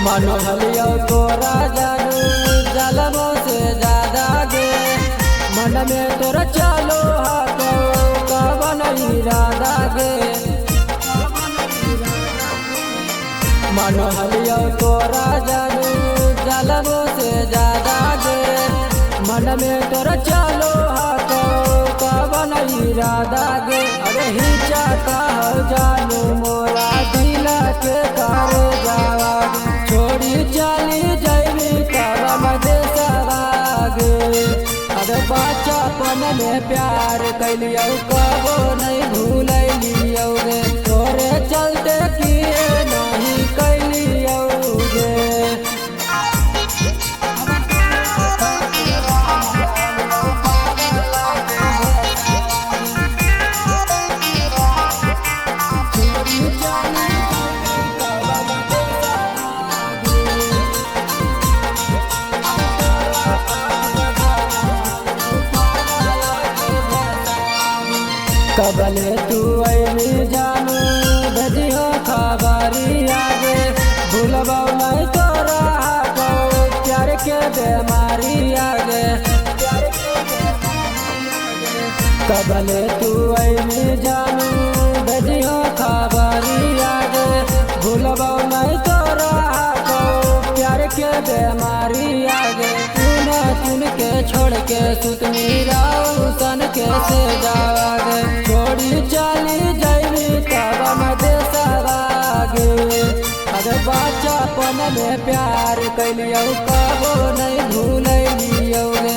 मनोहलियो तोरा जानू जलमो से ज्यादा गे मन में तोरा चलो कवन इरादा गे मनोहलियो तोरा जानू जलमो से ज्यादा गे मन में तोरा चलो कवन इरादा गे अरे ही चाहता जानू मोरा दिल के कर जावा छोड़ी चली जैवी करम देसरागे अरे बचपन में प्यार कैलियो कबो नहीं भूलियो गे तोरे चलते किए नहीं कैलियो गे कबले तू ऐनी जानू दजियो खबरी आगे भूलबौ नहीं तोरा प्यार के बेमारी आगे कबले तू ऐनी जानू दजियो खबरी आगे भूलबौ नहीं तोरा प्यार के बेमारी आगे चुन के छोड़ के सुतनी सन के से जावागे छोड़ी चली जैवी कवन देसरागे अरे बचपन में प्यार कैलियो कबो नहीं भूलियो गे।